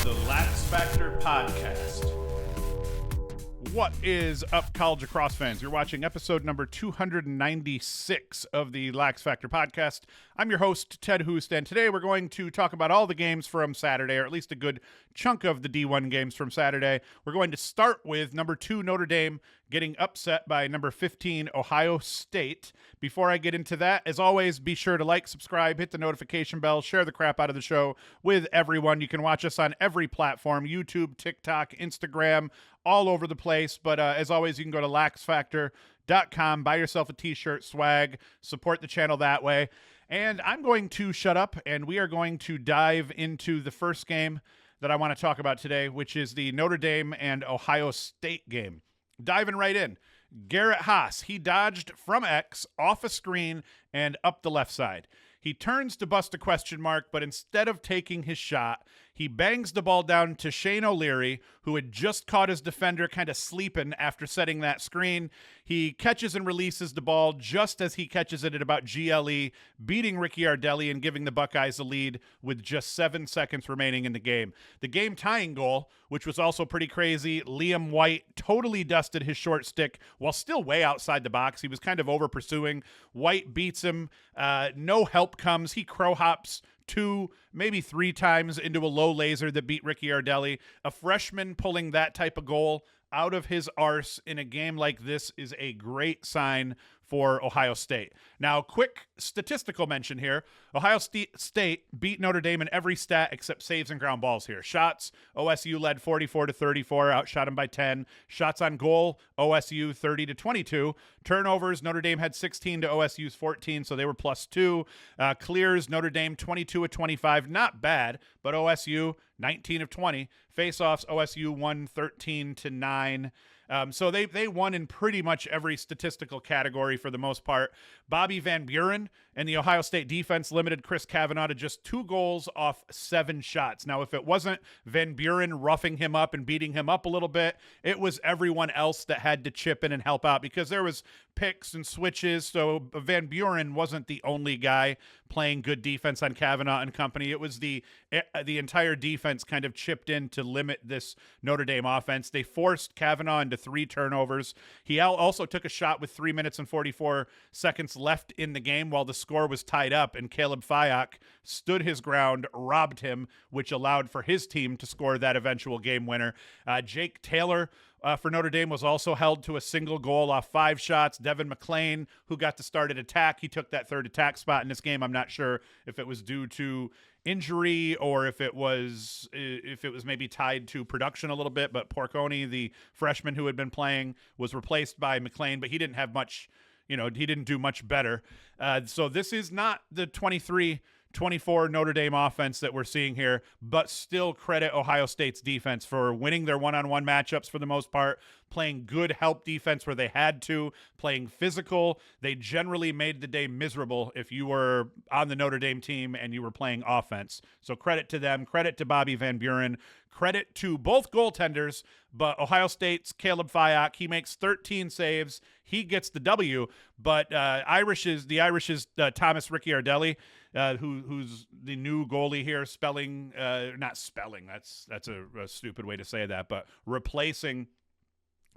the LaxFactor podcast. What is up, college lacrosse fans? You're watching episode number 296 of the LaxFactor podcast. I'm your host, Ted Hoost, and today we're going to talk about all the games from Saturday, or at least a good chunk of the D1 games from Saturday. We're going to start with number 2 Notre Dame getting upset by number 15 Ohio State. Before I get into that, as always, be sure to like, subscribe, hit the notification bell, share the crap out of the show with everyone. You can watch us on every platform, YouTube, TikTok, Instagram, all over the place. But as always, you can go to LaxFactor.com, buy yourself a t-shirt, swag, support the channel that way. And I'm going to shut up, and we are going to dive into the first game that I want to talk about today, which is the Notre Dame and Ohio State game. Diving right in. Garrett Haas, he dodged from X, off a screen, and up the left side. He turns to bust a question mark, but instead of taking his shot, he bangs the ball down to Shane O'Leary, who had just caught his defender kind of sleeping after setting that screen. He catches and releases the ball just as he catches it at about GLE, beating Ricky Ardelli and giving the Buckeyes a lead with just 7 seconds remaining in the game. The game-tying goal, which was also pretty crazy, Liam White totally dusted his short stick while still way outside the box. He was kind of over-pursuing. White beats him. No help comes. He crow hops 2, maybe 3 times into a low laser that beat Ricky Ardelli. A freshman pulling that type of goal out of his arse in a game like this is a great sign for Ohio State. Now, quick statistical mention here. Ohio State beat Notre Dame in every stat except saves and ground balls here. Shots, OSU led 44-34, outshot them by 10. Shots on goal, OSU 30-22. Turnovers, Notre Dame had 16 to OSU's 14, so they were +2. Clears, Notre Dame 22-25, not bad, but OSU 19 of 20. Face-offs, OSU won 13-9. So they won in pretty much every statistical category for the most part. Bobby Van Buren and the Ohio State defense limited Chris Kavanaugh to just 2 goals off 7 shots. Now, if it wasn't Van Buren roughing him up and beating him up a little bit, it was everyone else that had to chip in and help out because there was picks and switches. So Van Buren wasn't the only guy playing good defense on Kavanaugh and company. It was the entire defense kind of chipped in to limit this Notre Dame offense. They forced Kavanaugh into 3 turnovers. He also took a shot with 3 minutes and 44 seconds left in the game while the score was tied up, and Caleb Fyock stood his ground, robbed him, which allowed for his team to score that eventual game winner. Jake Taylor for Notre Dame was also held to a single goal off 5 shots. Devin McClain, who got the start at attack, he took that third attack spot in this game. I'm not sure if it was due to injury or if it was maybe tied to production a little bit, but Porconi, the freshman who had been playing, was replaced by McClain, but he didn't have much, he didn't do much better. So this is not the 23-24 Notre Dame offense that we're seeing here, but still credit Ohio State's defense for winning their one-on-one matchups for the most part, playing good help defense where they had to, playing physical. They generally made the day miserable if you were on the Notre Dame team and you were playing offense. So credit to them, credit to Bobby Van Buren, credit to both goaltenders, but Ohio State's Caleb Fyock, he makes 13 saves. He gets the W, but the Irish's Thomas Ricky Ardelli, who's the new goalie here, not spelling, that's a stupid way to say that, but replacing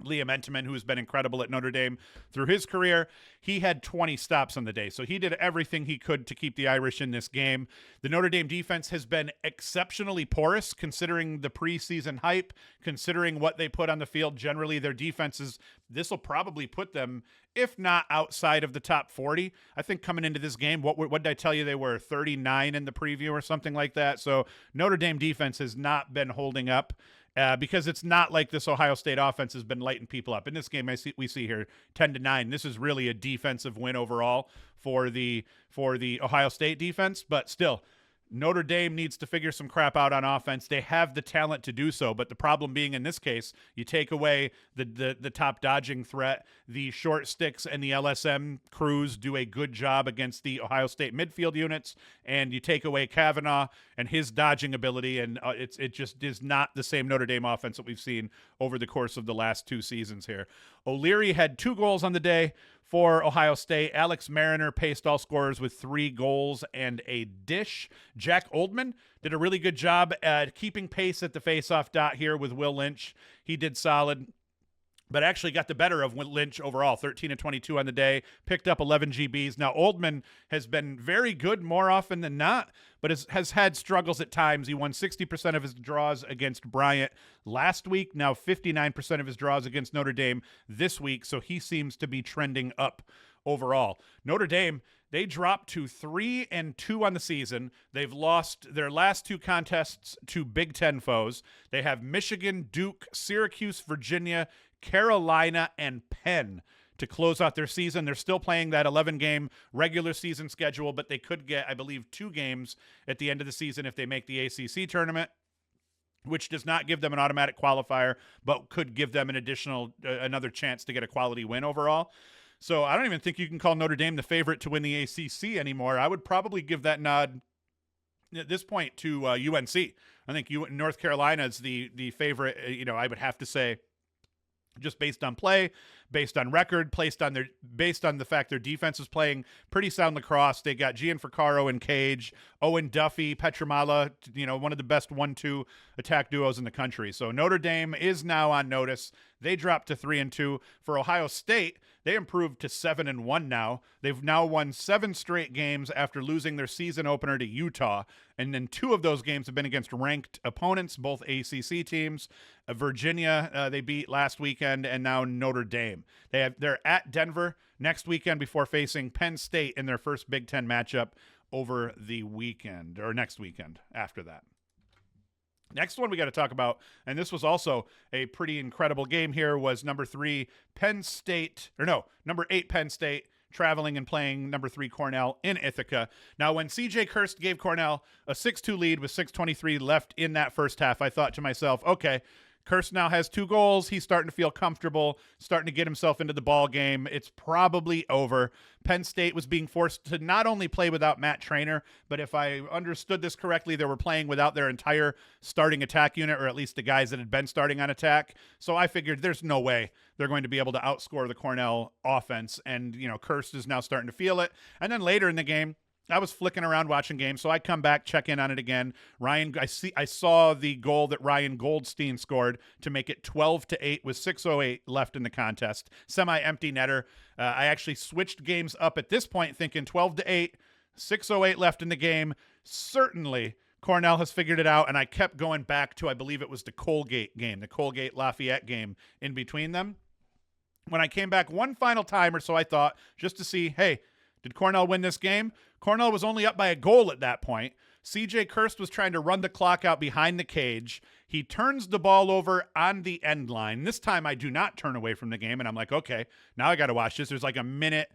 Liam Entenmann, who has been incredible at Notre Dame through his career. He had 20 stops on the day, so he did everything he could to keep the Irish in this game. The Notre Dame defense has been exceptionally porous, considering the preseason hype, considering what they put on the field. Generally, their defenses, this will probably put them, if not outside of the top 40. I think coming into this game, what did I tell you? They were 39 in the preview or something like that. So Notre Dame defense has not been holding up. Because it's not like this Ohio State offense has been lighting people up. In this game, we see here 10-9. This is really a defensive win overall for the Ohio State defense, but still, Notre Dame needs to figure some crap out on offense. They have the talent to do so, but the problem being in this case, you take away the top dodging threat. The short sticks and the LSM crews do a good job against the Ohio State midfield units, and you take away Kavanaugh and his dodging ability, and it just is not the same Notre Dame offense that we've seen over the course of the last 2 seasons here. O'Leary had 2 goals on the day For Ohio State, Alex Mariner paced all scorers with 3 goals and a dish. Jack Oldman did a really good job at keeping pace at the faceoff dot here with Will Lynch. He did solid, but actually got the better of Lynch overall, 13 and 22 on the day, picked up 11 GBs. Now, Oldman has been very good more often than not, but has had struggles at times. He won 60% of his draws against Bryant last week, now 59% of his draws against Notre Dame this week, so he seems to be trending up overall. Notre Dame, they dropped to 3 and 2 on the season. They've lost their last 2 contests to Big Ten foes. They have Michigan, Duke, Syracuse, Virginia, Carolina, and Penn to close out their season. They're still playing that 11-game regular season schedule, but they could get, I believe, 2 games at the end of the season if they make the ACC tournament, which does not give them an automatic qualifier, but could give them an additional, another chance to get a quality win overall. So I don't even think you can call Notre Dame the favorite to win the ACC anymore. I would probably give that nod at this point to UNC. I think North Carolina is the favorite. I would have to say, just based on play, based on record, based on the fact their defense is playing pretty sound lacrosse. They got Gianfrancaro and Cage, Owen Duffy, Petramala, one of the best 1-2 attack duos in the country. So Notre Dame is now on notice. They dropped to 3 and 2. For Ohio State, they improved to 7 and 1 now. They've now won 7 straight games after losing their season opener to Utah. And then 2 of those games have been against ranked opponents, both ACC teams. Virginia, they beat last weekend, and now Notre Dame. They're at Denver next weekend before facing Penn State in their first Big Ten matchup over the weekend, or next weekend after that. Next one we got to talk about, and this was also a pretty incredible game here, was number 8 Penn State traveling and playing number 3 Cornell in Ithaca. Now, when CJ Kirst gave Cornell a 6-2 lead with 6:23 left in that first half, I thought to myself, okay, Kirst now has 2 goals. He's starting to feel comfortable, starting to get himself into the ball game. It's probably over. Penn State was being forced to not only play without Matt Traynor, but if I understood this correctly, they were playing without their entire starting attack unit, or at least the guys that had been starting on attack. So I figured there's no way they're going to be able to outscore the Cornell offense. And, Kirst is now starting to feel it. And then later in the game, I was flicking around watching games, so I come back, check in on it again. I saw the goal that Ryan Goldstein scored to make it 12-8 with 6:08 left in the contest. Semi-empty netter. I actually switched games up at this point, thinking 12-8, 6:08 left in the game. Certainly, Cornell has figured it out, and I kept going back to, I believe it was the Colgate game, the Colgate Lafayette game in between them. When I came back one final time or so, I thought, just to see, hey, did Cornell win this game? Cornell was only up by a goal at that point. CJ Kirst was trying to run the clock out behind the cage. He turns the ball over on the end line. This time I do not turn away from the game, and I'm like, okay, now I got to watch this. There's like a minute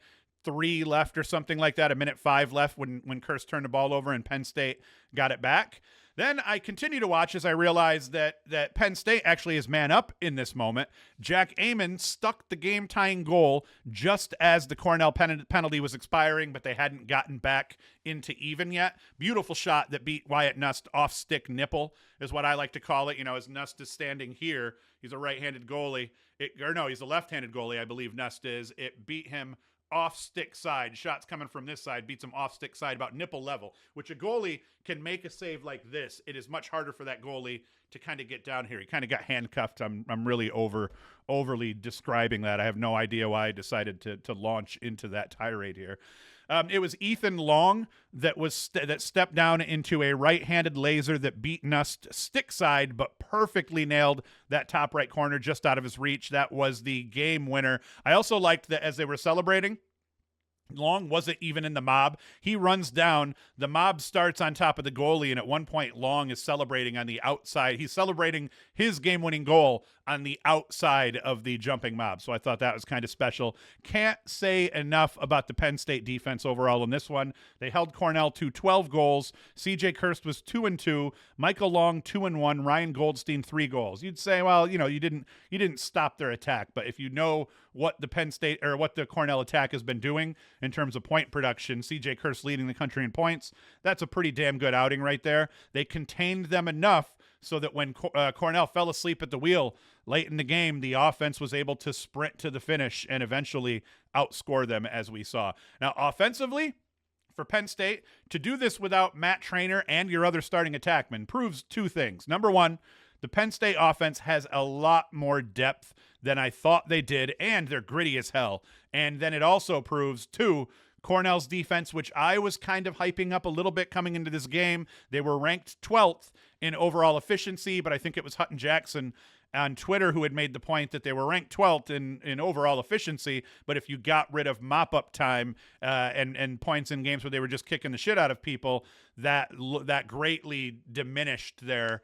3 left or something like that, a minute 5 left when Kirst turned the ball over and Penn State got it back. Then I continue to watch as I realize that Penn State actually is man up in this moment. Jack Amon stuck the game-tying goal just as the Cornell penalty was expiring, but they hadn't gotten back into even yet. Beautiful shot that beat Wyatt Nust off-stick nipple is what I like to call it. As Nust is standing here, he's a right-handed goalie. He's a left-handed goalie, I believe Nust is. It beat him off-stick side. Shots coming from this side, beats him off-stick side about nipple level, which a goalie can make a save like this. It is much harder for that goalie to kind of get down here. He kind of got handcuffed. I'm really overly describing that. I have no idea why I decided to launch into that tirade here. It was Ethan Long that stepped down into a right-handed laser that beat Nust stick side, but perfectly nailed that top right corner just out of his reach. That was the game winner. I also liked that as they were celebrating, Long wasn't even in the mob. He runs down. The mob starts on top of the goalie, and at one point, Long is celebrating on the outside. He's celebrating his game-winning goal on the outside of the jumping mob. So I thought that was kind of special. Can't say enough about the Penn State defense overall in this one. They held Cornell to 12 goals. CJ Kirst was 2-2. Michael Long 2-1. Ryan Goldstein 3 goals. You'd say, well, you didn't stop their attack, but if you know what the Penn State or what the Cornell attack has been doing in terms of point production. CJ Kurse leading the country in points. That's a pretty damn good outing right there. They contained them enough so that when Cornell fell asleep at the wheel late in the game, the offense was able to sprint to the finish and eventually outscore them, as we saw. Now, offensively, for Penn State, to do this without Matt Traynor and your other starting attackman proves two things. Number one, the Penn State offense has a lot more depth than I thought they did, and they're gritty as hell. And then it also proves, two, Cornell's defense, which I was kind of hyping up a little bit coming into this game. They were ranked 12th in overall efficiency, but I think it was Hutton Jackson on Twitter who had made the point that they were ranked 12th in overall efficiency, but if you got rid of mop-up time and points in games where they were just kicking the shit out of people, that greatly diminished their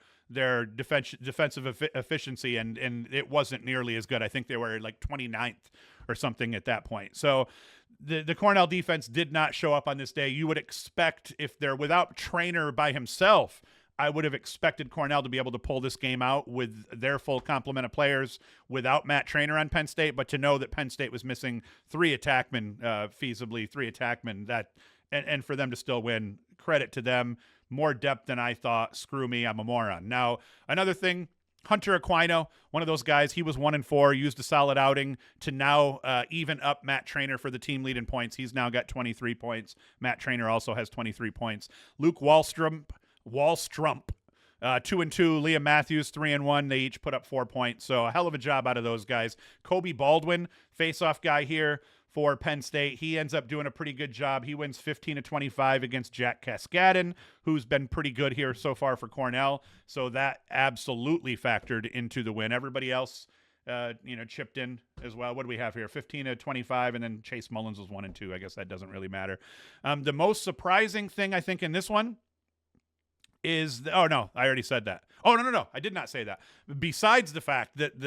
defensive efficiency, and it wasn't nearly as good. I think they were like 29th or something at that point. So the Cornell defense did not show up on this day. You would expect, if they're without Traynor by himself, I would have expected Cornell to be able to pull this game out with their full complement of players without Matt Traynor on Penn State, but to know that Penn State was missing three attackmen, and for them to still win, credit to them. More depth than I thought. Screw me, I'm a moron. Now, another thing, Hunter Aquino, one of those guys, he was 1-4, used a solid outing to now even up Matt Traynor for the team lead in points. He's now got 23 points. Matt Traynor also has 23 points. Luke Wallstrump, 2-2. Liam Matthews, 3-1. They each put up 4 points. So a hell of a job out of those guys. Kobe Baldwin, face-off guy here for Penn State. He ends up doing a pretty good job. He wins 15-25 against Jack Cascadden, who's been pretty good here so far for Cornell. So that absolutely factored into the win. Everybody else, chipped in as well. What do we have here? 15-25, and then Chase Mullins was 1-2. I guess that doesn't really matter. The most surprising thing, I think, in this one is I already said that. No, I did not say that. Besides the fact that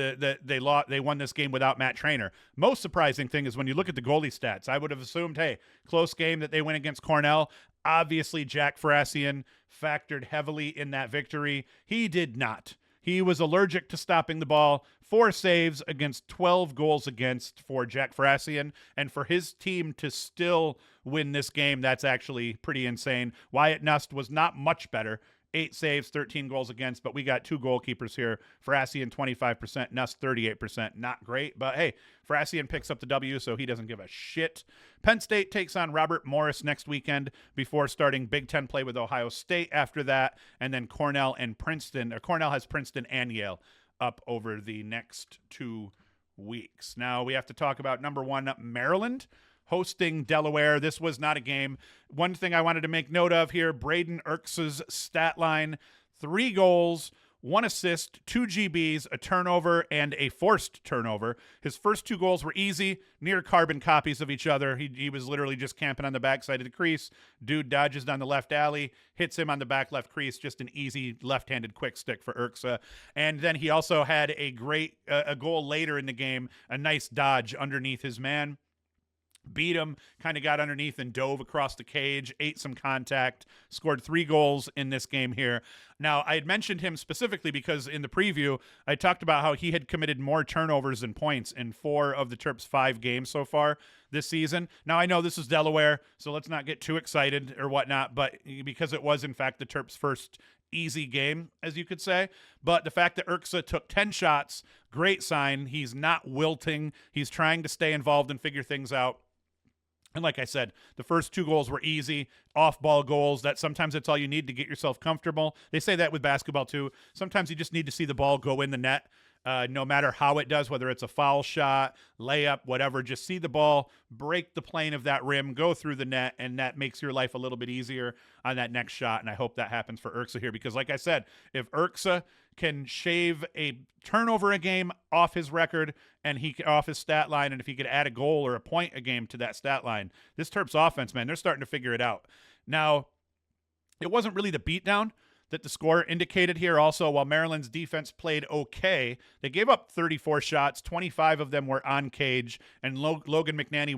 they won this game without Matt Traynor, most surprising thing is when you look at the goalie stats. I would have assumed, hey, close game that they win against Cornell. Obviously, Jack Farasian factored heavily in that victory. He did not. He was allergic to stopping the ball. 4 saves against 12 goals against for Jack Farasian, and for his team to still win this game, that's actually pretty insane. Wyatt Nust was not much better. 8 saves, 13 goals against, but we got 2 goalkeepers here. Farasian 25%, Nust 38%. Not great, but hey, Farasian picks up the W, so he doesn't give a shit. Penn State takes on Robert Morris next weekend before starting Big Ten play with Ohio State after that, and then Cornell and Princeton. Cornell has Princeton and Yale up over the next 2 weeks. Now we have to talk about number 1, Maryland, hosting Delaware. This was not a game. One thing I wanted to make note of here, Braden Erks's stat line: 3 goals, 1 assist, 2 GBs, a turnover, and a forced turnover. His first 2 goals were easy, near carbon copies of each other. He was literally just camping on the backside of the crease. Dude dodges down the left alley, hits him on the back left crease. Just an easy left-handed quick stick for Erksa. And then he also had a great a goal later in the game, a nice dodge underneath his man. Beat him, kind of got underneath and dove across the cage, ate some contact, scored 3 goals in this game here. Now, I had mentioned him specifically because in the preview, I talked about how he had committed more turnovers than points in 4 of the Terps' 5 games so far this season. Now, I know this is Delaware, so let's not get too excited or whatnot, but because it was, in fact, the Terps' first easy game, as you could say. But the fact that Erksa took 10 shots, great sign. He's not wilting. He's trying to stay involved and figure things out. And like I said, the first 2 goals were easy, off-ball goals. That sometimes that's all you need to get yourself comfortable. They say that with basketball too. Sometimes you just need to see the ball go in the net, no matter how it does, whether it's a foul shot, layup, whatever. Just see the ball break the plane of that rim, go through the net, and that makes your life a little bit easier on that next shot. And I hope that happens for Erksa here because, like I said, if Erksa can shave a turnover a game off his record and off his stat line, and if he could add a goal or a point a game to that stat line, this Terps offense, man, they're starting to figure it out. Now, it wasn't really the beatdown that the score indicated here. Also, while Maryland's defense played okay, they gave up 34 shots. 25 of them were on cage, and Logan McNaney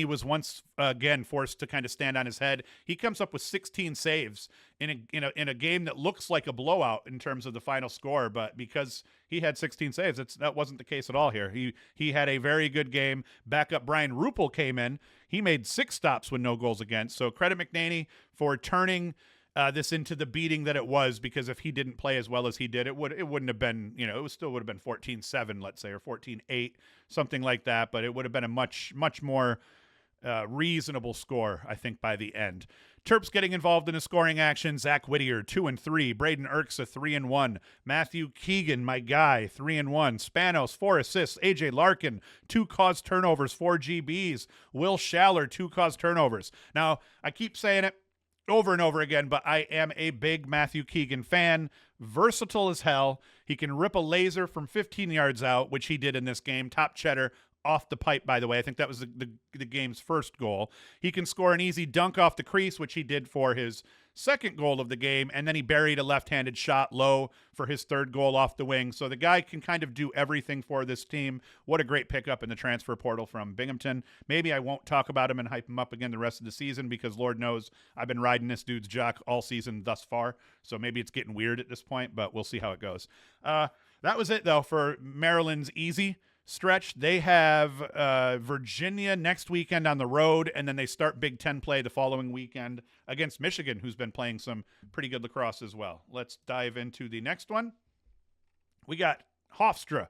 was once again forced to kind of stand on his head. He comes up with 16 saves in a game that looks like a blowout in terms of the final score, but because he had 16 saves. That wasn't the case at all here. He had a very good game. Backup Brian Ruppel came in. He made 6 stops with no goals against. So credit McNaney for turning this into the beating that it was, because if he didn't play as well as he did, it wouldn't have been, it still would have been 14-7, let's say, or 14-8, something like that. But it would have been a much more reasonable score, I think, by the end. Terps getting involved in a scoring action. Zach Whittier, 2-3. Braden Erksa, 3-1. Matthew Keegan, my guy, 3-1. Spanos, 4 assists. AJ Larkin, 2 caused turnovers, 4 GBs. Will Schaller, 2 caused turnovers. Now, I keep saying it over and over again, but I am a big Matthew Keegan fan. Versatile as hell. He can rip a laser from 15 yards out, which he did in this game. Top cheddar. Off the pipe, by the way. I think that was the game's first goal. He can score an easy dunk off the crease, which he did for his second goal of the game, and then he buried a left-handed shot low for his third goal off the wing. So the guy can kind of do everything for this team. What a great pickup in the transfer portal from Binghamton. Maybe I won't talk about him and hype him up again the rest of the season, because Lord knows I've been riding this dude's jock all season thus far. So maybe it's getting weird at this point, but we'll see how it goes. That was it, though, for Maryland's easy stretch. They have Virginia next weekend on the road, and then they start Big Ten play the following weekend against Michigan, who's been playing some pretty good lacrosse as well. Let's dive into the next one. We got Hofstra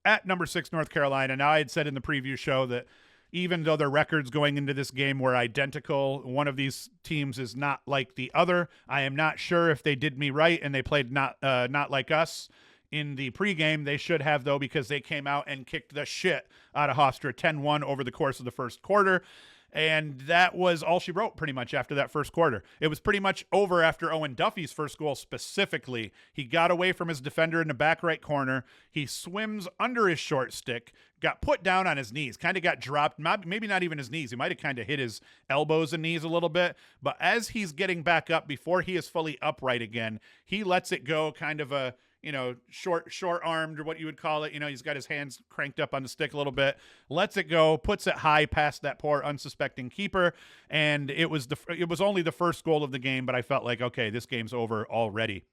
at number 6 North Carolina. Now, I had said in the preview show that even though their records going into this game were identical, one of these teams is not like the other. I am not sure if they did me right and they played not like us in the pregame. They should have, though, because they came out and kicked the shit out of Hofstra 10-1 over the course of the first quarter. And that was all she wrote pretty much after that first quarter. It was pretty much over after Owen Duffy's first goal specifically. He got away from his defender in the back right corner. He swims under his short stick, got put down on his knees, kind of got dropped, maybe not even his knees. He might have kind of hit his elbows and knees a little bit. But as he's getting back up, before he is fully upright again, he lets it go, kind of a short armed, or what you would call it. He's got his hands cranked up on the stick a little bit, lets it go, puts it high past that poor unsuspecting keeper. And it was only the first goal of the game, but I felt like, okay, this game's over already.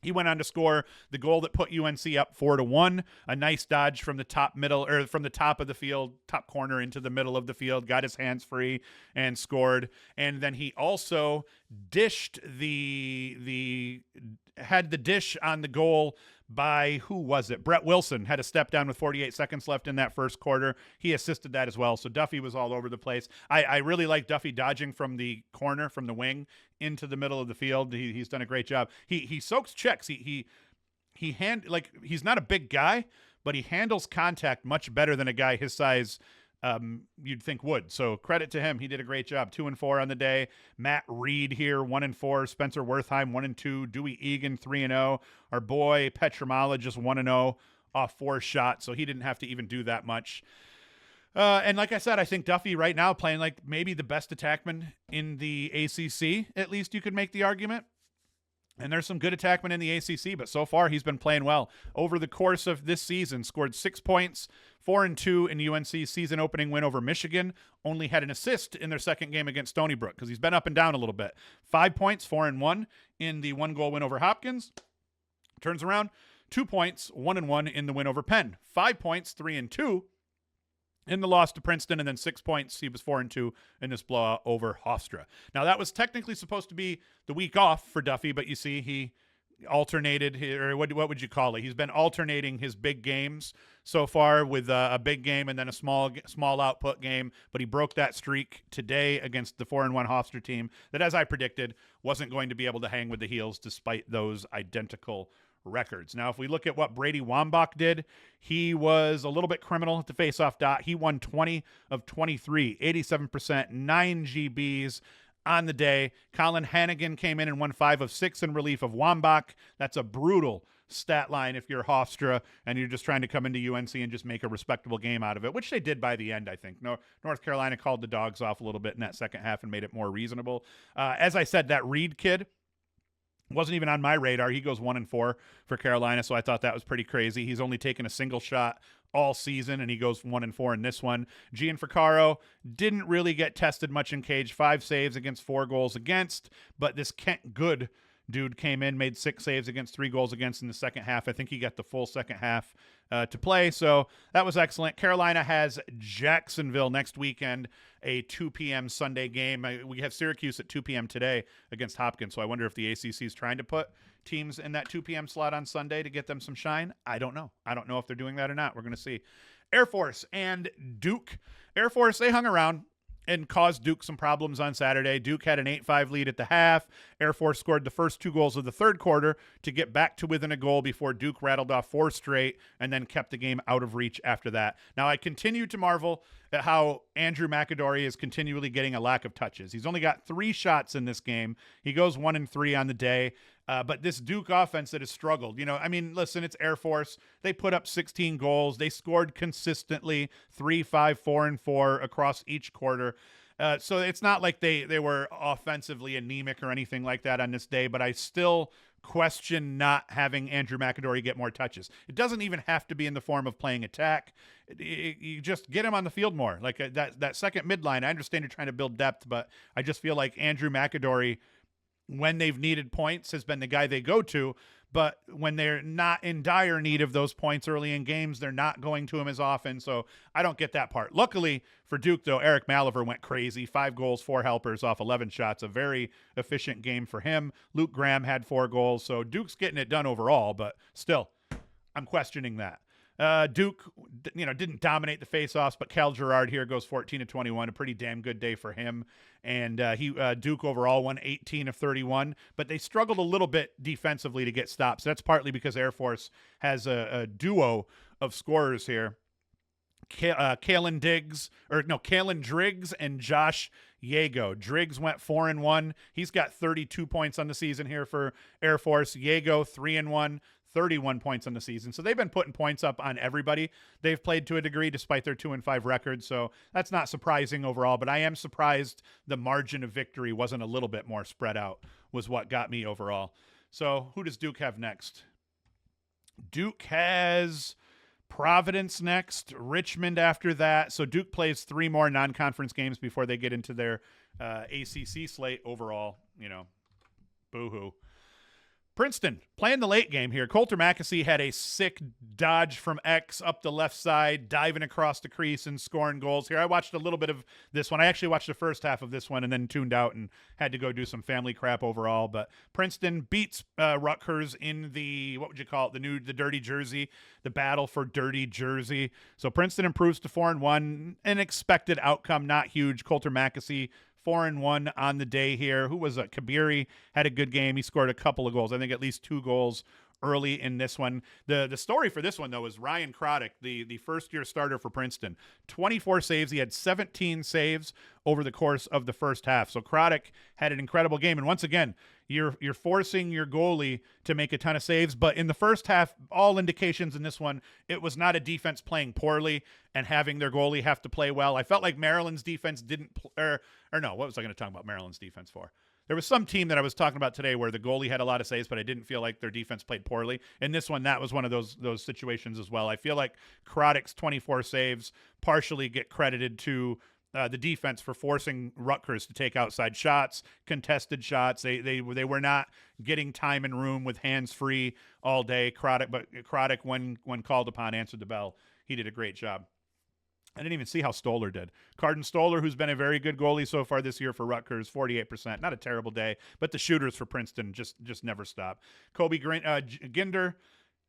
He went on to score the goal that put UNC up 4-1. A nice dodge from the top of the field, top corner into the middle of the field, got his hands free and scored. And then he also had the dish on the goal by, who was it? Brett Wilson had a step down with 48 seconds left in that first quarter. He assisted that as well. So Duffy was all over the place. I really like Duffy dodging from the corner, from the wing into the middle of the field. He's done a great job. He soaks checks. He's not a big guy, but he handles contact much better than a guy his size you'd think would. So credit to him. He did a great job. 2-4 on the day. Matt Reed here, 1-4. Spencer Wertheim, 1-2. Dewey Egan, 3-0. Our boy Petramala just 1-0 off 4 shots. So he didn't have to even do that much. And like I said, I think Duffy right now playing like maybe the best attackman in the ACC. At least you could make the argument. And there's some good attackmen in the ACC, but so far he's been playing well. Over the course of this season, scored 6 points, 4-2 in UNC's season opening win over Michigan. Only had an assist in their second game against Stony Brook, because he's been up and down a little bit. 5 points, 4-1 in the 1-goal win over Hopkins. Turns around, 2 points, 1-1 in the win over Penn. 5 points, 3-2 in the loss to Princeton, and then 6 points. He was 4-2 in this blowout over Hofstra. Now, that was technically supposed to be the week off for Duffy, but you see, he alternated, or what would you call it? He's been alternating his big games so far, with a big game and then a small output game. But he broke that streak today against the 4-1 Hofstra team that, as I predicted, wasn't going to be able to hang with the heels despite those identical records. Now, if we look at what Brady Wambach did, he was a little bit criminal at the faceoff dot. He won 20 of 23, 87%, 9 GBs on the day. Colin Hannigan came in and won 5 of 6 in relief of Wambach. That's a brutal stat line if you're Hofstra and you're just trying to come into UNC and just make a respectable game out of it, which they did by the end, I think. North Carolina called the dogs off a little bit in that second half and made it more reasonable. As I said, that Reed kid wasn't even on my radar. He goes 1-4 for Carolina, so I thought that was pretty crazy. He's only taken a single shot all season, and he goes 1-4 in this one. Gianfrancaro didn't really get tested much in cage. 5 saves against 4 goals against, but this Kent Good Dude came in, made 6 saves against, 3 goals against in the second half. I think he got the full second half to play, so that was excellent. Carolina has Jacksonville next weekend, a 2 p.m. Sunday game. We have Syracuse at 2 p.m. today against Hopkins, so I wonder if the ACC is trying to put teams in that 2 p.m. slot on Sunday to get them some shine. I don't know. I don't know if they're doing that or not. We're going to see. Air Force and Duke. Air Force, they hung around and caused Duke some problems on Saturday. Duke had an 8-5 lead at the half. Air Force scored the first 2 goals of the third quarter to get back to within a goal before Duke rattled off 4 straight and then kept the game out of reach after that. Now, I continue to marvel at how Andrew McAdory is continually getting a lack of touches. He's only got 3 shots in this game. He goes 1-3 on the day. But this Duke offense that has struggled, listen, it's Air Force. They put up 16 goals. They scored consistently 3, 5, 4, and 4 across each quarter. So it's not like they were offensively anemic or anything like that on this day, but I still question not having Andrew McAdory get more touches. It doesn't even have to be in the form of playing attack. You just get him on the field more. Like that second midline, I understand you're trying to build depth, but I just feel like Andrew McAdory, when they've needed points, has been the guy they go to. But when they're not in dire need of those points early in games, they're not going to him as often. So I don't get that part. Luckily for Duke, though, Eric Maliver went crazy. 5 goals, 4 helpers off 11 shots. A very efficient game for him. Luke Graham had 4 goals. So Duke's getting it done overall, but still, I'm questioning that. Duke, didn't dominate the faceoffs, but Cal Girard here goes 14-21, a pretty damn good day for him. And Duke overall won 18 of 31, but they struggled a little bit defensively to get stops. That's partly because Air Force has a duo of scorers here. Kalen Driggs and Josh Yago. Driggs went 4-1. He's got 32 points on the season here for Air Force. Yago 3-1. 31 points on the season. So they've been putting points up on everybody they've played to a degree despite their 2-5 record. So that's not surprising overall, but I am surprised the margin of victory wasn't a little bit more spread out, was what got me overall. So who does Duke have next? Duke has Providence next, Richmond after that. So Duke plays 3 more non-conference games before they get into their ACC slate overall. Boo-hoo. Princeton playing the late game here. Coulter McAsee had a sick dodge from X up the left side, diving across the crease and scoring goals here. I watched a little bit of this one. I actually watched the first half of this one and then tuned out and had to go do some family crap overall. But Princeton beats Rutgers in the, what would you call it, the dirty jersey, the battle for dirty jersey. So Princeton improves to 4-1. An expected outcome, not huge. Coulter McAsee 4-1 on the day here. Who was it? Kabiri had a good game. He scored a couple of goals. I think at least 2 goals early in this one. The story for this one, though, is Ryan Croddick, the first-year starter for Princeton. 24 saves. He had 17 saves over the course of the first half. So Croddick had an incredible game. And once again, you're forcing your goalie to make a ton of saves. But in the first half, all indications in this one, it was not a defense playing poorly and having their goalie have to play well. I felt like Maryland's defense didn't no, what was I going to talk about Maryland's defense for? There was some team that I was talking about today where the goalie had a lot of saves, but I didn't feel like their defense played poorly. In this one, that was one of those situations as well. I feel like Croddick's 24 saves partially get credited to the defense for forcing Rutgers to take outside shots, contested shots. They were not getting time and room with hands free all day. Croddick, when called upon, answered the bell. He did a great job. I didn't even see how Stoller did. Carden Stoller, who's been a very good goalie so far this year for Rutgers, 48%. Not a terrible day, but the shooters for Princeton just never stop. Kobe Ginder,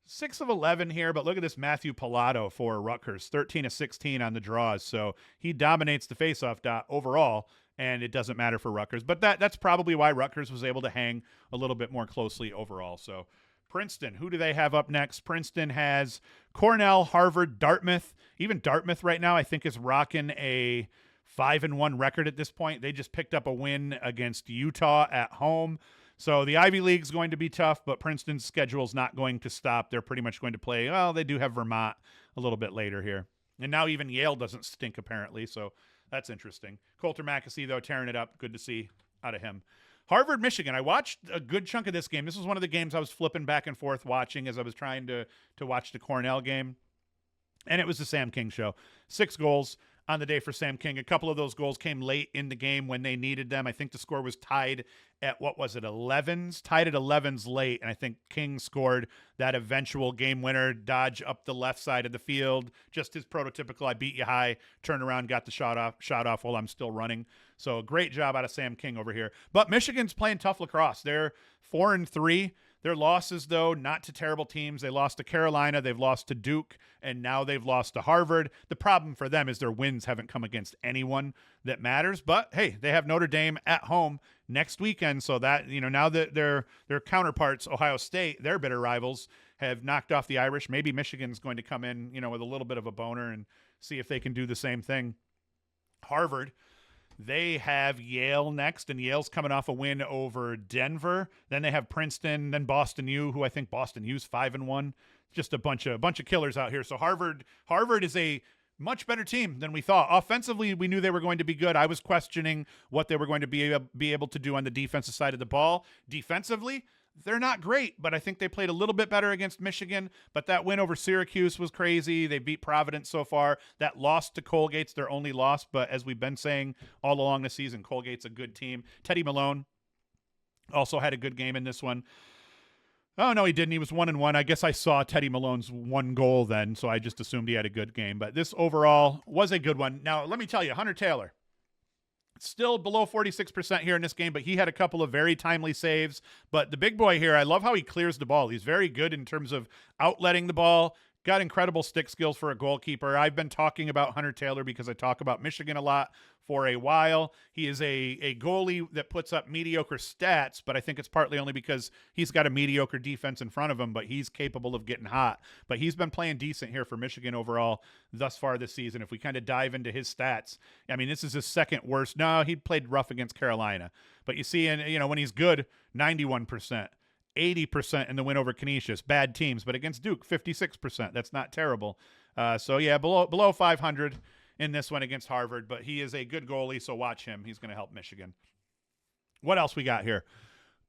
6 of 11 here, but look at this Matthew Pilato for Rutgers, 13 of 16 on the draws. So he dominates the faceoff dot overall, and it doesn't matter for Rutgers. But that's probably why Rutgers was able to hang a little bit more closely overall. So Princeton, who do they have up next? Princeton has Cornell, Harvard, Dartmouth. Even Dartmouth right now, I think, is rocking a 5-1 record at this point. They just picked up a win against Utah at home. So the Ivy League's going to be tough, but Princeton's schedule is not going to stop. They're pretty much going to play, well, they do have Vermont a little bit later here. And now even Yale doesn't stink, apparently, so that's interesting. Coulter McAsee, though, tearing it up. Good to see out of him. Harvard, Michigan. I watched a good chunk of this game. This was one of the games I was flipping back and forth watching as I was trying to watch the Cornell game. And it was the Sam King show. 6 goals. on the day for Sam King. A couple of those goals came late in the game when they needed them. I think the score was tied at, 11s? Tied at 11s late, and I think King scored that eventual game winner, dodge up the left side of the field. Just his prototypical, I beat you high, turn around, got the shot off while I'm still running. So a great job out of Sam King over here. But Michigan's playing tough lacrosse. They're 4-3. Their losses, though, not to terrible teams. They lost to Carolina, they've lost to Duke, and now they've lost to Harvard. The problem for them is their wins haven't come against anyone that matters. But, hey, they have Notre Dame at home next weekend, so that, now that their counterparts, Ohio State, their bitter rivals, have knocked off the Irish, maybe Michigan's going to come in, with a little bit of a boner and see if they can do the same thing. Harvard, they have Yale next, and Yale's coming off a win over Denver. Then they have Princeton, then Boston U, who I think Boston U's 5-1. Just a bunch of killers out here. So Harvard is a much better team than we thought. Offensively, we knew they were going to be good. I was questioning what they were going to be able to do on the defensive side of the ball. Defensively, they're not great, but I think they played a little bit better against Michigan. But that win over Syracuse was crazy. They beat Providence so far. That loss to Colgate's their only loss, but as we've been saying all along the season, Colgate's a good team. Teddy Malone also had a good game in this one. Oh, no, he didn't. He was 1-1. I guess I saw Teddy Malone's one goal then, so I just assumed he had a good game. But this overall was a good one. Now, let me tell you, Hunter Taylor, still below 46% here in this game, but he had a couple of very timely saves. But the big boy here, I love how he clears the ball. He's very good in terms of outletting the ball. Got incredible stick skills for a goalkeeper. I've been talking about Hunter Taylor because I talk about Michigan a lot for a while. He is a goalie that puts up mediocre stats, but I think it's partly only because he's got a mediocre defense in front of him, but he's capable of getting hot. But he's been playing decent here for Michigan overall thus far this season. If we kind of dive into his stats, I mean, this is his second worst. No, he played rough against Carolina. But you see, when he's good, 91%. 80% in the win over Canisius. Bad teams, but against Duke, 56%. That's not terrible. So yeah, below 500 in this one against Harvard, but he is a good goalie, so watch him. He's going to help Michigan. What else we got here?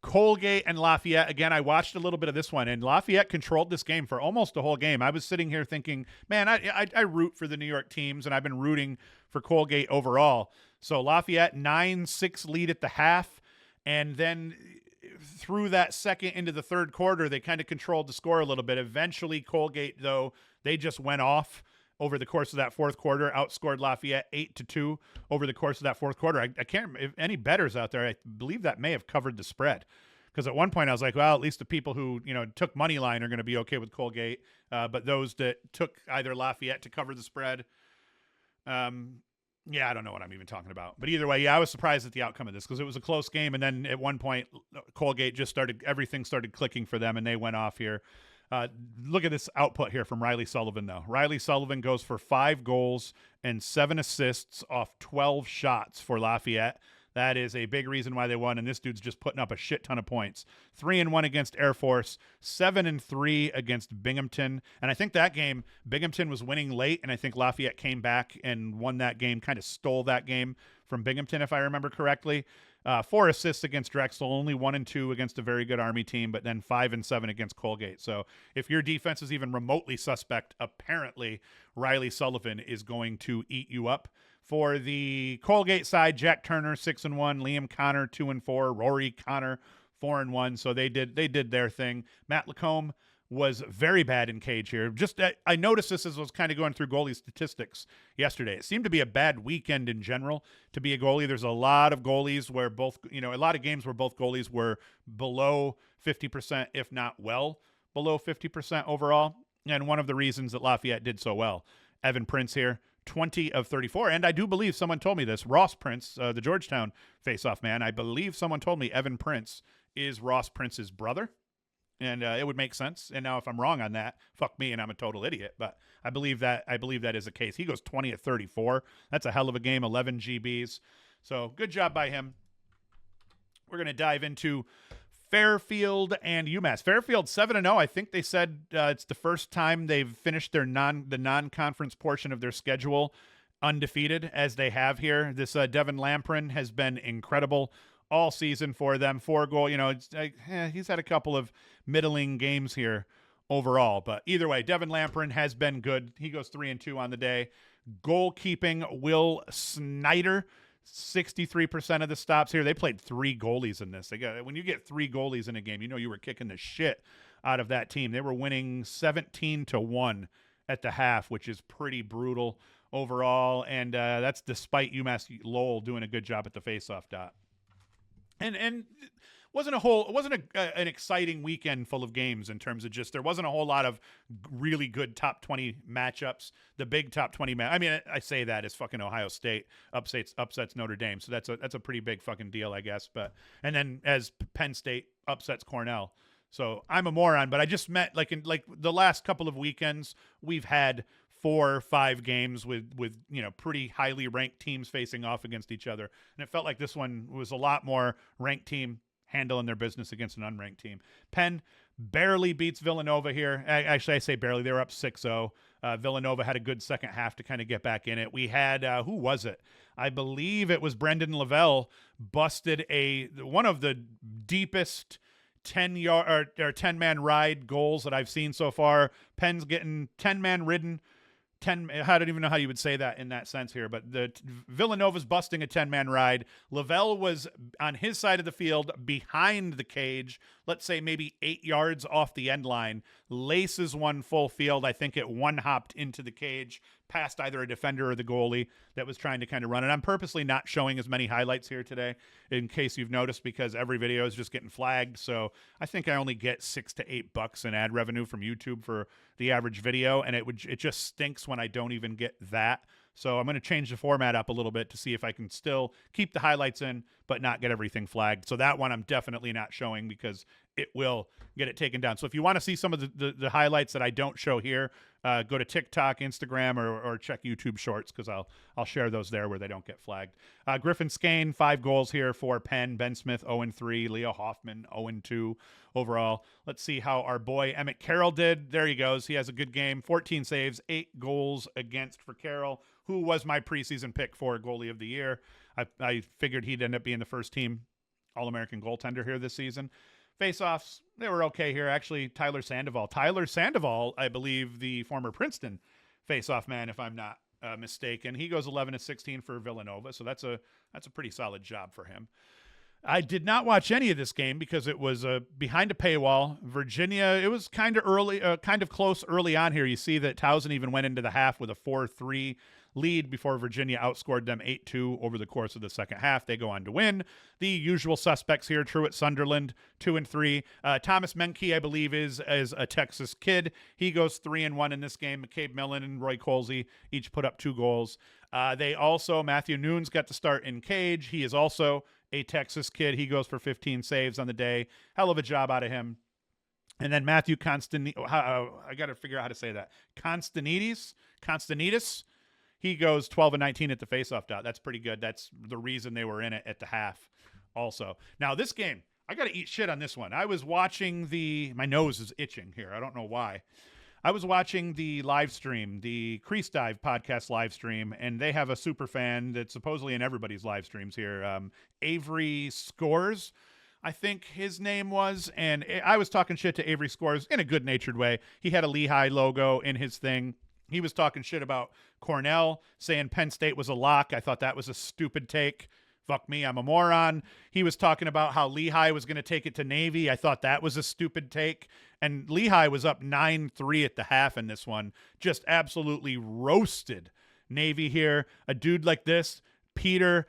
Colgate and Lafayette. Again, I watched a little bit of this one, and Lafayette controlled this game for almost the whole game. I was sitting here thinking, man, I root for the New York teams, and I've been rooting for Colgate overall. So Lafayette, 9-6 lead at the half, and then through that second into the third quarter, they kind of controlled the score a little bit. Eventually, Colgate, though, they just went off over the course of that fourth quarter, outscored Lafayette 8-2 over the course of that fourth quarter. I can't remember if any bettors out there, I believe that may have covered the spread. Because at one point I was like, well, at least the people who, took money line are going to be okay with Colgate. But those that took either Lafayette to cover the spread, yeah, I don't know what I'm even talking about. But either way, yeah, I was surprised at the outcome of this because it was a close game. And then at one point, Colgate everything started clicking for them, and they went off here. Look at this output here from Riley Sullivan, though. Riley Sullivan goes for 5 goals and 7 assists off 12 shots for Lafayette. That is a big reason why they won, and this dude's just putting up a shit ton of points. 3-1 against Air Force, 7-3 against Binghamton. And I think that game, Binghamton was winning late, and I think Lafayette came back and won that game, kind of stole that game from Binghamton, if I remember correctly. 4 assists against Drexel, only 1-2 against a very good Army team, but then 5-7 against Colgate. So if your defense is even remotely suspect, apparently Riley Sullivan is going to eat you up. For the Colgate side, Jack Turner 6-1, Liam Connor 2-4, Rory Connor 4-1. So they did their thing. Matt Lacombe was very bad in cage here. Just I noticed this as I was kind of going through goalie statistics yesterday. It seemed to be a bad weekend in general to be a goalie. There's a lot of goalies where a lot of games where both goalies were below 50%, if not well below 50% overall. And one of the reasons that Lafayette did so well, Evan Prince here, 20 of 34. And I do believe someone told me this. Ross Prince, the Georgetown faceoff man, I believe someone told me Evan Prince is Ross Prince's brother. And it would make sense. And now if I'm wrong on that, fuck me and I'm a total idiot. But I believe that is the case. He goes 20 of 34. That's a hell of a game, 11 GBs. So good job by him. We're going to dive into Fairfield and UMass. Fairfield 7-0. I think they said it's the first time they've finished their non-conference portion of their schedule undefeated as they have here. This Devin Lamprin has been incredible all season for them. 4 goal. He's had a couple of middling games here overall, but either way, Devin Lamprin has been good. He goes 3-2 on the day. Goalkeeping, Will Snyder, 63% of the stops here. They played 3 goalies in this. When you get 3 goalies in a game, you were kicking the shit out of that team. They were winning 17-1 at the half, which is pretty brutal overall, and that's despite UMass Lowell doing a good job at the faceoff dot. And it wasn't an exciting weekend full of games in terms of just there wasn't a whole lot of really good top 20 matchups. The big top 20 I say that as fucking Ohio State upsets Notre Dame, so that's a pretty big fucking deal, I guess. And then as Penn State upsets Cornell. So I'm a moron, but I just meant like the last couple of weekends we've had 4 or 5 games with pretty highly ranked teams facing off against each other, and it felt like this one was a lot more ranked team handling their business against an unranked team. Penn barely beats Villanova here. Actually, I say barely. They were up 6-0. Villanova had a good second half to kind of get back in it. We had who was it? I believe it was Brendan Lavelle busted one of the deepest 10-yard or 10-man ride goals that I've seen so far. Penn's getting 10-man ridden. I don't even know how you would say that in that sense here, but Villanova's busting a 10-man ride. Lavelle was on his side of the field behind the cage, let's say maybe 8 yards off the end line, laces one full field. I think it one-hopped into the cage past either a defender or the goalie that was trying to kind of run it. I'm purposely not showing as many highlights here today in case you've noticed, because every video is just getting flagged. So I think I only get $6 to $8 in ad revenue from YouTube for the average video, and it just stinks when I don't even get that. So I'm going to change the format up a little bit to see if I can still keep the highlights in but not get everything flagged. So that one I'm definitely not showing because it will get it taken down. So if you want to see some of the highlights that I don't show here, go to TikTok, Instagram, or check YouTube Shorts, because I'll share those there where they don't get flagged. Griffin Skane, 5 goals here for Penn. Ben Smith, 0-3. Leo Hoffman, 0-2 overall. Let's see how our boy Emmett Carroll did. There he goes. He has a good game. 14 saves, 8 goals against for Carroll, who was my preseason pick for goalie of the year. I figured he'd end up being the first team All-American goaltender here this season. Faceoffs, they were okay here. Actually, Tyler Sandoval, I believe the former Princeton faceoff man, if I'm not mistaken. He goes 11-16 for Villanova, so that's a pretty solid job for him. I did not watch any of this game because it was behind a paywall. Virginia, it was kind of close early on here. You see that Towson even went into the half with a 4-3 lead before Virginia outscored them 8-2 over the course of the second half. They go on to win. The usual suspects here: Truett Sunderland, 2-3. Thomas Menke, I believe, is a Texas kid. He goes 3-1 in this game. McCabe Millen and Roy Colsey each put up 2 goals. They also, Matthew Nunes got to start in cage. He is also a Texas kid. He goes for 15 saves on the day. Hell of a job out of him. And then Matthew I got to figure out how to say that. Constantidis. He goes 12-19 at the faceoff dot. That's pretty good. That's the reason they were in it at the half also. Now, this game, I got to eat shit on this one. I was watching my nose is itching here. I don't know why. I was watching the live stream, the Crease Dive podcast live stream, and they have a super fan that's supposedly in everybody's live streams here. Avery Scores, I think his name was. And I was talking shit to Avery Scores in a good-natured way. He had a Lehigh logo in his thing. He was talking shit about Cornell, saying Penn State was a lock. I thought that was a stupid take. Fuck me, I'm a moron. He was talking about how Lehigh was going to take it to Navy. I thought that was a stupid take. And Lehigh was up 9-3 at the half in this one. Just absolutely roasted Navy here. A dude like this, Peter,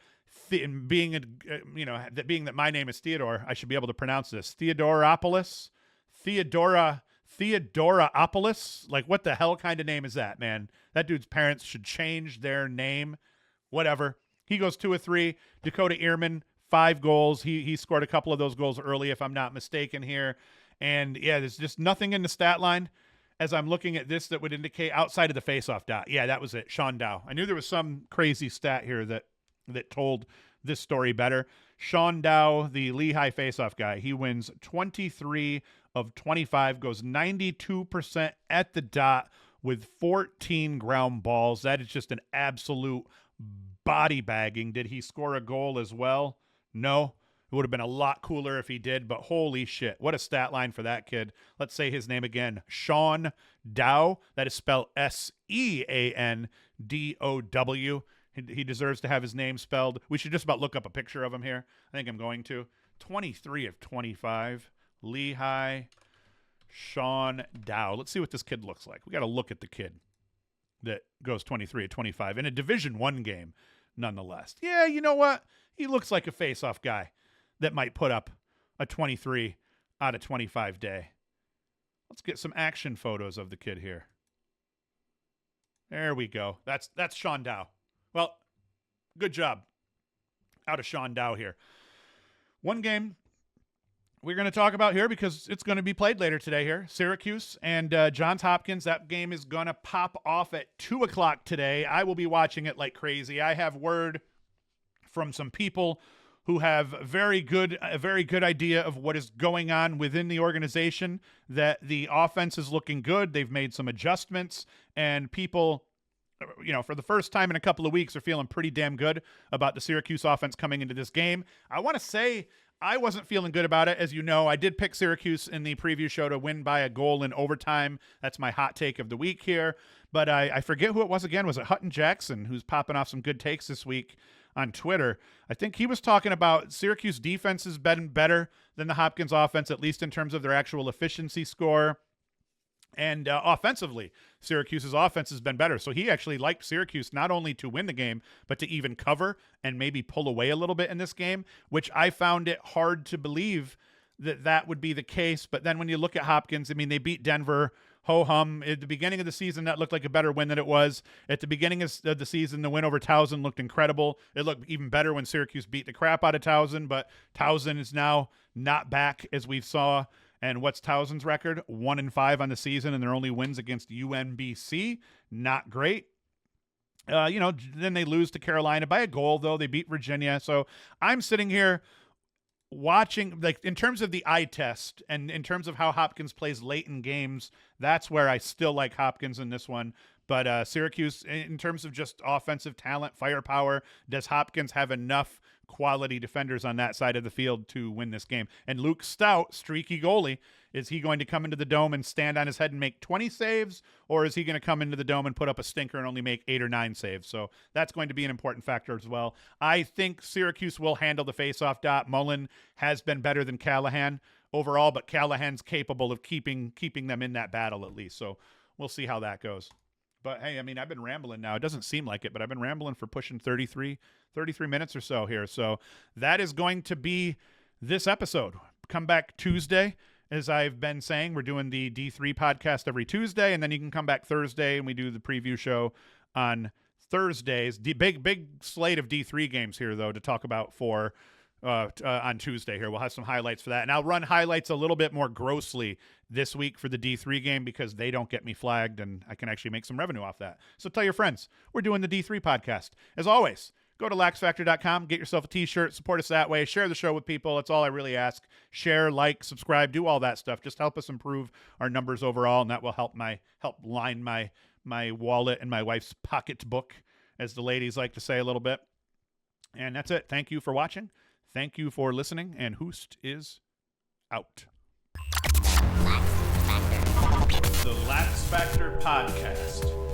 being that my name is Theodore, I should be able to pronounce this. Theodoropoulos? Theodoropoulos? Like, what the hell kind of name is that, man? That dude's parents should change their name. Whatever. He goes 2-3. Dakota Ehrman, 5 goals. He scored a couple of those goals early, if I'm not mistaken here. And, yeah, there's just nothing in the stat line as I'm looking at this that would indicate outside of the faceoff dot. Yeah, that was it. Sean Dow. I knew there was some crazy stat here that told this story better. Sean Dow, the Lehigh faceoff guy, he wins 23 of 25, goes 92% at the dot with 14 ground balls. That is just an absolute body bagging. Did he score a goal as well? No. It would have been a lot cooler if he did, but holy shit, what a stat line for that kid. Let's say his name again. Sean Dow. That is spelled Seandow. D-O-W. He deserves to have his name spelled. We should just about look up a picture of him here. I think I'm going to. 23 of 25. Lehigh, Sean Dow. Let's see what this kid looks like. We got to look at the kid that goes 23 of 25 in a Division I game, nonetheless. Yeah, you know what? He looks like a face-off guy that might put up a 23 out of 25 day. Let's get some action photos of the kid here. There we go. That's Sean Dow. Well, good job out of Sean Dow here. One game we're going to talk about here because it's going to be played later today here. Syracuse and Johns Hopkins. That game is going to pop off at 2 o'clock today. I will be watching it like crazy. I have word from some people who have a very good idea of what is going on within the organization, that the offense is looking good. They've made some adjustments, and people, for the first time in a couple of weeks, are feeling pretty damn good about the Syracuse offense coming into this game. I want to say I wasn't feeling good about it. As you know, I did pick Syracuse in the preview show to win by a goal in overtime. That's my hot take of the week here. But I forget who it was again. Was it Hutton Jackson, who's popping off some good takes this week on Twitter? I think he was talking about Syracuse defense has been better than the Hopkins offense, at least in terms of their actual efficiency score. And offensively, Syracuse's offense has been better. So he actually liked Syracuse not only to win the game, but to even cover and maybe pull away a little bit in this game, which I found it hard to believe that would be the case. But then when you look at Hopkins, I mean, they beat Denver, ho-hum. At the beginning of the season, that looked like a better win than it was. At the beginning of the season, the win over Towson looked incredible. It looked even better when Syracuse beat the crap out of Towson, but Towson is now not back, as we saw. And what's Towson's record? 1-5 on the season, and their only wins against UMBC. Not great. Then they lose to Carolina by a goal, though. They beat Virginia. So I'm sitting here watching, like, in terms of the eye test and in terms of how Hopkins plays late in games, that's where I still like Hopkins in this one. But Syracuse, in terms of just offensive talent, firepower, does Hopkins have enough quality defenders on that side of the field to win this game? And Luke Stout, streaky goalie, is he going to come into the Dome and stand on his head and make 20 saves, or is he going to come into the Dome and put up a stinker and only make 8 or 9 saves? So that's going to be an important factor as well. I think Syracuse will handle the faceoff dot. Mullen has been better than Callahan overall, but Callahan's capable of keeping them in that battle at least. So we'll see how that goes. But, hey, I mean, I've been rambling now. It doesn't seem like it, but I've been rambling for pushing 33 minutes or so here. So that is going to be this episode. Come back Tuesday. As I've been saying, we're doing the D3 podcast every Tuesday, and then you can come back Thursday, and we do the preview show on Thursdays. Big slate of D3 games here, though, to talk about for on Tuesday here. We'll have some highlights for that. And I'll run highlights a little bit more grossly this week for the D3 game because they don't get me flagged, and I can actually make some revenue off that. So tell your friends. We're doing the D3 podcast. As always, go to LaxFactor.com, get yourself a t-shirt, support us that way, share the show with people. That's all I really ask. Share, like, subscribe, do all that stuff. Just help us improve our numbers overall, and that will help line my wallet and my wife's pocketbook, as the ladies like to say a little bit. And that's it. Thank you for watching. Thank you for listening, and Hoost is out. The LaxFactor Podcast.